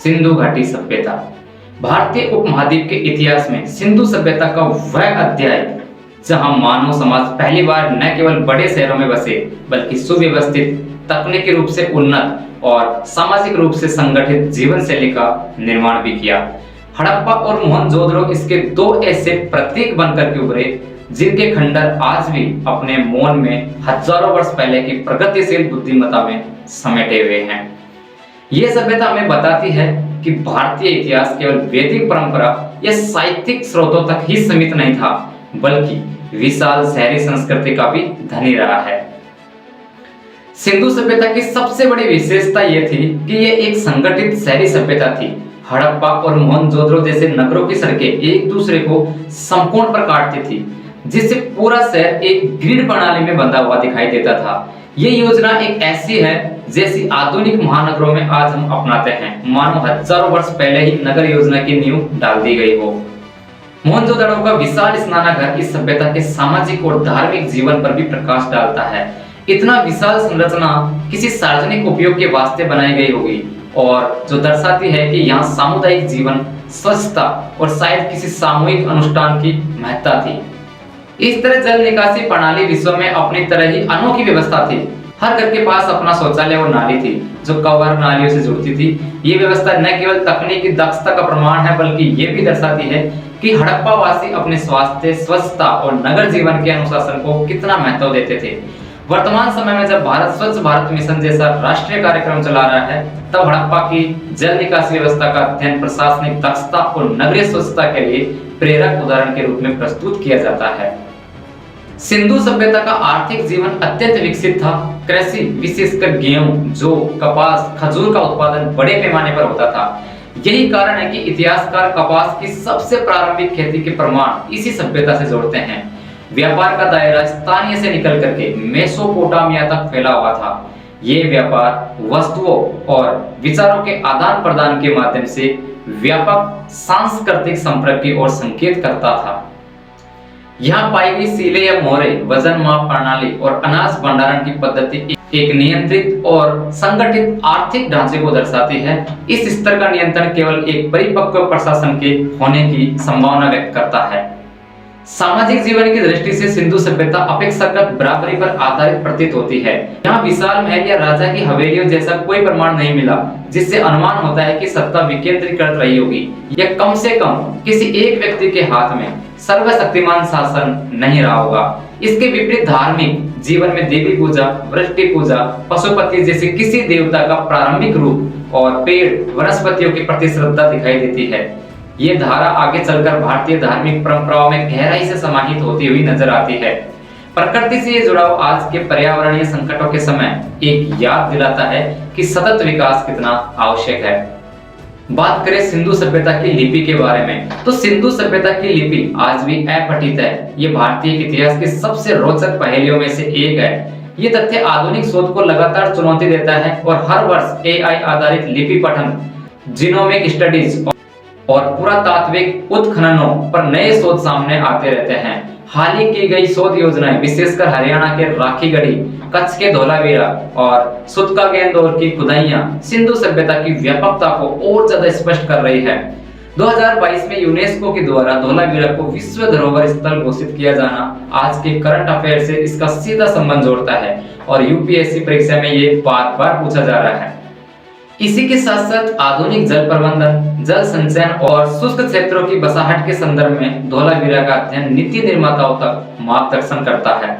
सिंधु घाटी सभ्यता। भारतीय उपमहाद्वीप के इतिहास में सिंधु सभ्यता का वह अध्याय जहां मानव समाज पहली बार न केवल बड़े शहरों में बसे बल्कि सुव्यवस्थित, तकनीकी रूप से उन्नत और सामाजिक रूप से संगठित जीवन शैली का निर्माण भी किया। हड़प्पा और मोहनजोदड़ो इसके दो ऐसे प्रतीक बनकर के उभरे जिनके खंडर आज भी अपने मौन में हजारों वर्ष पहले की प्रगतिशील बुद्धिमत्ता में समेटे हुए हैं। यह सभ्यता हमें बताती है कि भारतीय इतिहास केवल वैदिक परंपरा या साहित्यिक स्रोतों तक ही सीमित नहीं था, बल्कि विशाल शहरी संस्कृति का भी धनी रहा है। सिंधु सभ्यता की सबसे बड़ी विशेषता यह थी कि यह एक संगठित शहरी सभ्यता थी। हड़प्पा और मोहनजोदड़ो जैसे नगरों की सड़कें एक दूसरे को समकोण पर काटती थी, जिससे पूरा शहर एक ग्रिड प्रणाली में बंधा हुआ दिखाई देता था। ये योजना एक ऐसी है जैसी आधुनिक महानगरों में आज हम अपनाते हैं, मानो हजारों वर्ष पहले ही नगर योजना की नींव डाल दी गई हो। मोहनजोदड़ो का विशाल स्नानागार इस सभ्यता के सामाजिक और धार्मिक जीवन पर भी प्रकाश डालता है। इतना विशाल संरचना किसी सार्वजनिक उपयोग के वास्ते बनाई गई होगी और जो दर्शाती है कि यहाँ सामुदायिक जीवन, स्वच्छता और शायद किसी सामूहिक अनुष्ठान की महत्ता थी। इस तरह जल निकासी प्रणाली विश्व में अपनी तरह ही अनोखी व्यवस्था थी। हर घर के पास अपना शौचालय और नाली थी जो कवर नालियों से जुड़ती थी। ये व्यवस्था न केवल तकनीकी दक्षता का प्रमाण है बल्कि ये भी दर्शाती है कि हड़प्पा वासी अपने स्वास्थ्य, स्वच्छता और नगर जीवन के अनुशासन को कितना महत्व देते थे। वर्तमान समय में जब भारत स्वच्छ भारत मिशन जैसा राष्ट्रीय कार्यक्रम चला रहा है, तब हड़प्पा की जल निकासी व्यवस्था का अध्ययन प्रशासनिक दक्षता और नगरीय स्वच्छता के लिए प्रेरक उदाहरण के रूप में प्रस्तुत किया जाता है। सिंधु सभ्यता का आर्थिक जीवन अत्यंत विकसित था। कृषि, विशेषकर गेहूं, जौ, कपास, खजूर का उत्पादन बड़े पैमाने पर होता था। यही कारण है कि इतिहासकार कपास की सबसे प्रारंभिक खेती के प्रमाण इसी सभ्यता से जोड़ते हैं। व्यापार का दायरा स्थानीय से निकल करके मेसोपोटामिया तक फैला हुआ था। ये व्यापार वस्तुओं और विचारों के आदान प्रदान के माध्यम से व्यापक सांस्कृतिक संपर्क की ओर संकेत करता था। यहाँ पाई गई सीले या मोहरे, वजन माप प्रणाली और अनाज भंडारण की पद्धति एक नियंत्रित और संगठित आर्थिक ढांचे को दर्शाती है। इस स्तर का नियंत्रण केवल एक परिपक्व प्रशासन के होने की संभावना व्यक्त करता है। सामाजिक जीवन की दृष्टि से सिंधु सभ्यता अपेक्षाकृत बराबरी पर आधारित प्रतीत होती है। यहाँ विशाल महल या राजा की हवेलियों जैसा कोई प्रमाण नहीं मिला जिससे अनुमान होता है कि सत्ता विकेंद्रीकृत रही होगी या कम से कम किसी एक व्यक्ति के हाथ में सर्वशक्तिमान शासन नहीं रहा होगा। इसके विपरीत धार्मिक जीवन में देवी पूजा, वृष्टि पूजा, पशुपति जैसे किसी देवता का प्रारंभिक रूप और पेड़, वनस्पतियों के प्रति श्रद्धा दिखाई देती है। ये धारा आगे चलकर भारतीय धार्मिक परंपराओं में गहराई से समाहित होती हुई नजर आती है। प्रकृति से ये जुड़ाव आज के पर्यावरणीय संकटों के समय एक याद दिलाता है कि सतत विकास कितना आवश्यक है। बात करें सिंधु सभ्यता की लिपि के बारे में, तो सिंधु सभ्यता की लिपि आज भी अपठित है। ये भारतीय इतिहास की सबसे रोचक पहेलियों में से एक है। ये तथ्य आधुनिक शोध को लगातार चुनौती देता है और हर वर्ष एआई आधारित लिपि पठन, जीनोमिक स्टडीज और पुरातात्विक उत्खननों पर नए शोध सामने आते रहते हैं। हाल ही की गई शोध योजनाएं विशेषकर हरियाणा के राखीगढ़ी, कच्छ के धौलावीरा और सुतकागेंदोर की खुदाइयां सिंधु सभ्यता की व्यापकता को और ज्यादा स्पष्ट कर रही है। 2022 में यूनेस्को के द्वारा धौलावीरा को विश्व धरोहर स्थल घोषित किया जाना आज के करंट अफेयर से इसका सीधा संबंध जोड़ता है और यूपीएससी परीक्षा में ये बार बार पूछा जा रहा है। इसी के साथ साथ आधुनिक जल प्रबंधन, जल संचयन और शुष्क क्षेत्रों की बसाहट के संदर्भ में धौलावीरा का अध्ययन नीति निर्माताओं तक मार्गदर्शन करता है।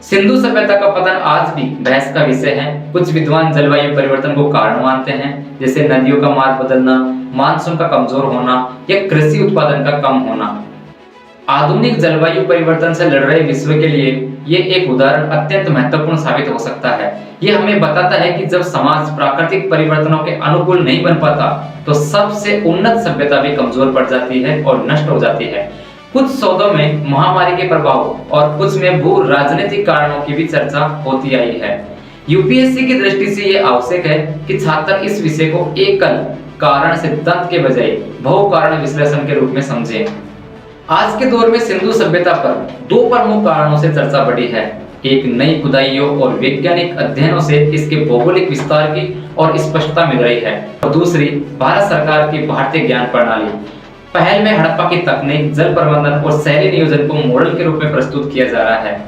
सिंधु सभ्यता का पतन आज भी बहस का विषय है। कुछ विद्वान जलवायु परिवर्तन को कारण मानते हैं, जैसे नदियों का मार्ग बदलना, मानसून का कमजोर होना या कृषि उत्पादन का कम होना। आधुनिक जलवायु परिवर्तन से लड़ रहे विश्व के लिए ये एक उदाहरण अत्यंत महत्वपूर्ण साबित हो सकता है। ये हमें बताता है कि जब समाज प्राकृतिक परिवर्तनों के अनुकूल नहीं बन पाता तो सबसे उन्नत सभ्यता भी कमजोर पड़ जाती है और नष्ट हो जाती है। कुछ शोधों में महामारी के प्रभाव और कुछ में भू राजनीतिक कारणों की भी चर्चा होती आई है। यूपीएससी की दृष्टि से ये आवश्यक है कि छात्र इस विषय को एकल कारण सिद्धांत के बजाय बहु कारण विश्लेषण के रूप में समझें। आज के दौर में सिंधु सभ्यता पर दो प्रमुख कारणों से चर्चा बढ़ी है। एक नई खुदाइयों और वैज्ञानिक अध्ययनों से इसके भौगोलिक विस्तार की और स्पष्टता मिल रही है। और दूसरी, भारत सरकार की भारतीय ज्ञान प्रणाली पहल में हड़प्पा की तकनीक, जल प्रबंधन और शहरी नियोजन को मॉडल के रूप में प्रस्तुत किया जा रहा है।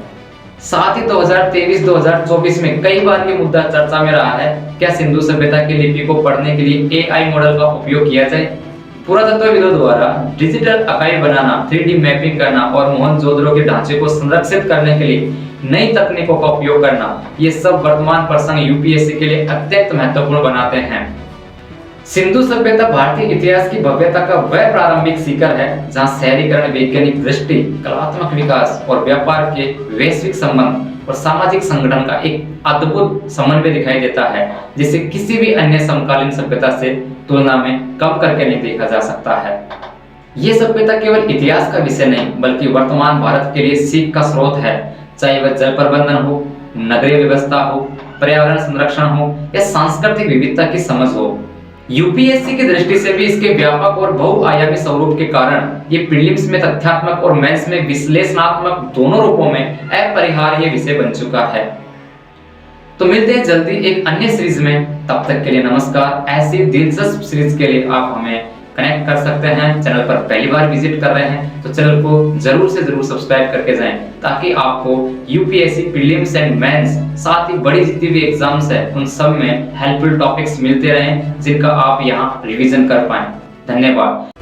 साथ ही 2023-2024 में कई बार ये मुद्दा चर्चा में रहा है, क्या सिंधु सभ्यता की लिपि को पढ़ने के लिए AI मॉडल का उपयोग किया जाए। पुरातत्वविदों द्वारा डिजिटल आर्काइव बनाना, 3D मैपिंग करना और मोहनजोदड़ो के ढांचे को संरक्षित करने के लिए नई तकनीकों का उपयोग करना, ये सब वर्तमान प्रसंग यूपीएससी के लिए अत्यंत महत्वपूर्ण बनाते हैं। सिंधु सभ्यता भारतीय इतिहास की भव्यता का वह प्रारंभिक शिखर है जहां शहरीकरण, वैज्ञानिक दृष्टि, कलात्मक विकास और व्यापार के वैश्विक संबंध और सामाजिक संगठन का एक अद्भुत समन्वय दिखाई देता है, जिसे किसी भी अन्य समकालीन सभ्यता से तुलना में कम करके नहीं देखा जा सकता है। ये सभ्यता केवल इतिहास का विषय नहीं, बल्कि वर्तमान भारत के लिए सीख का स्रोत है, चाहे वह जल प्रबंधन हो, नगरीय व्यवस्था हो, पर्यावरण संरक्षण हो या सांस्कृतिक विविधता की समझ हो। यूपीएससी की दृष्टि से भी इसके व्यापक और बहुआयामी स्वरूप के कारण ये प्रीलिम्स में तथ्यात्मक और मेंस में विश्लेषणात्मक दोनों रूपों में अपरिहार्य विषय बन चुका है। तो मिलते हैं जल्दी एक अन्य सीरीज में, तब तक के लिए नमस्कार। ऐसी दिलचस्प सीरीज के लिए आप हमें कनेक्ट कर सकते हैं। चैनल पर पहली बार विजिट कर रहे हैं तो चैनल को जरूर से जरूर सब्सक्राइब करके जाएं, ताकि आपको यूपीएससी प्रीलिम्स एंड मेंस, साथ ही बड़ी जितनी भी एग्जाम्स है उन सब में हेल्पफुल टॉपिक्स मिलते रहें, जिनका आप यहाँ रिवीजन कर पाएं। धन्यवाद।